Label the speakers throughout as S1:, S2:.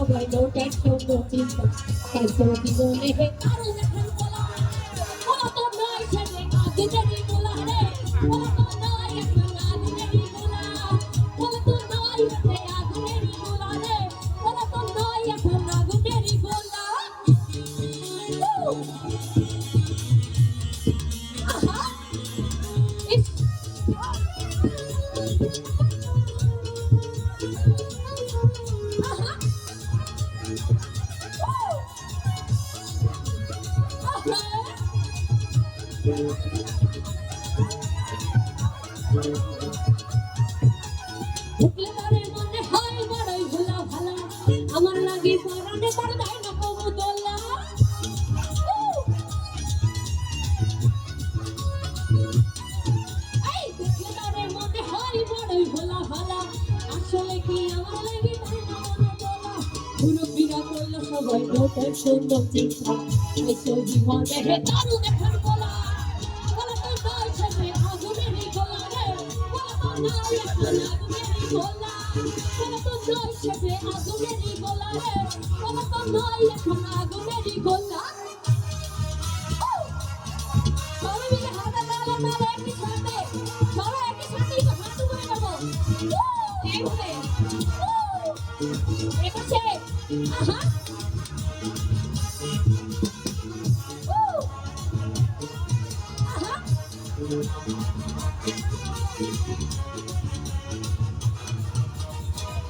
S1: সবাই no tension no চিন্তা তাই তো জীবনে হে কারো এখন বলা বলা তো নয় ছেলে আগে দেরি বলা রে বলা তো নয় এখন আগে দেরি বলা বলা তো নয় ছেলে আগে দেরি বলা রে বলা তো নয় এখন আগে দেরি বলা আহা ইস আহা ঢুকলে তারে মনে হয় বড়ই ভোলা ভালা আমার লাগে পরানে তার দেয় না কবু দোলা এই দেখলে তারে মনে হয় বড়ই ভোলা ভালা আসলে কি আমার লাগে দেয় না মনে দোলা মুরব্বীরা কইল সবাই নো টেনশন নো চিন্তা এই তো জীবনে হে দারু দেখার বলা বলা তো নয় ছেলে আগুনেরই গোলা রে বলা তো নয় এখন আগুনেরই গোলা বলা তো নয় ছেলে আগুনেরই গোলা রে বলা তো নয় এখন আগুনেরই গোলা সবাই মিলে হাতে তালে তালে একই সাথে সবাই একই সাথেই তো হাত উপরে নেবো এইভাবে একাছে আহা আহা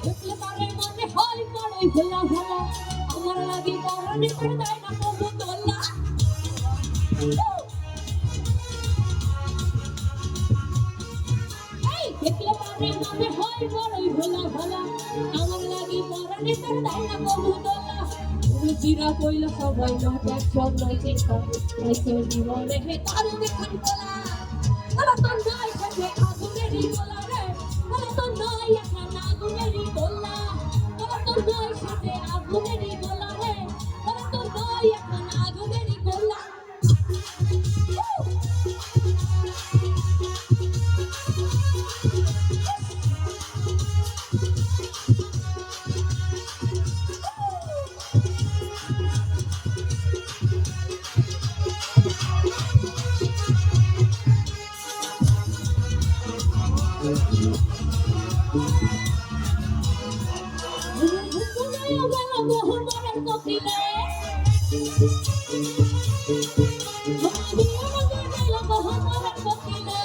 S1: দেখলে তারে মনে হয় বড়ই ভোলা ভালা আমার লাগে পরানে তার দেয় না কবু দোলা এই দেখলে তারে মনে হয় বড়ই ভোলা ভালা আমার লাগে পরানে তার দেয় না কবু দোলা রুচিরা কইল সবাই নো টেনশন নো চিন্তা এই তো জীবনে হে দারু দেখার বলা বলা তো নয় ছেলে আগুনেরই গোলা রে বলা তো নয় এখন আগুনেরই গোলা বলা তো নয় ছেলে আগুনেরই গোলা রে বলা তো নয় এখন আগুনেরই গোলা মোহনের কপিলে মোহনের কপিলে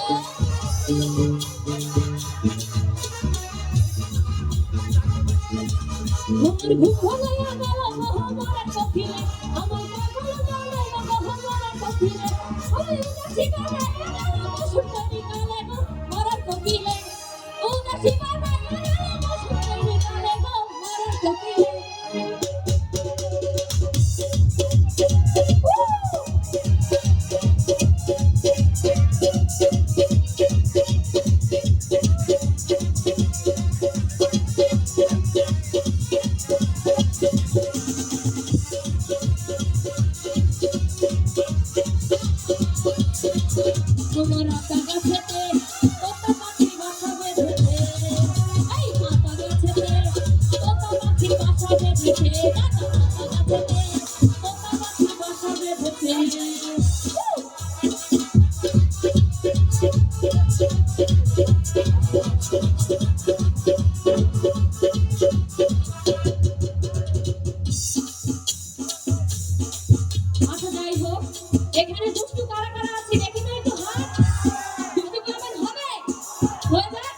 S1: ঘুমের ঘুম ভাঙাইয়া গেল মোহনের কপিলে আমার পাগল জানাই না মোহনের কপিলে ওই উদাসী বানাইয়া গেল সুন্দরী কালে গো মরার কপিলে উদাসী বানাইয়া গেল সুন্দরী কালে গো মরার কপিলে তোমার আতা গাছেতে কত পাখি বাসা বেঁধেছে এই মাতা গাছেতে কত পাখি বাসা বেঁধেছে দাদা মাতা গাছেতে কত পাখি বাসা বেঁধেছে আচ্ছা যাই হোক এখানে দুষ্টু কারা কারা আছে দেখি তো একটু হাত দুষ্টু কেমন হবে হয়ে যাক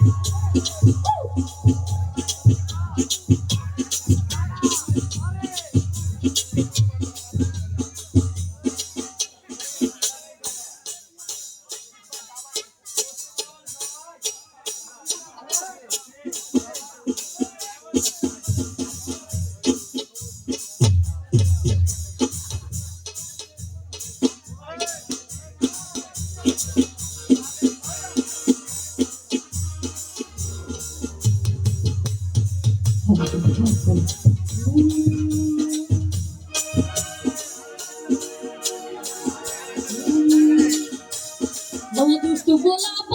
S1: Vamos, tu bola.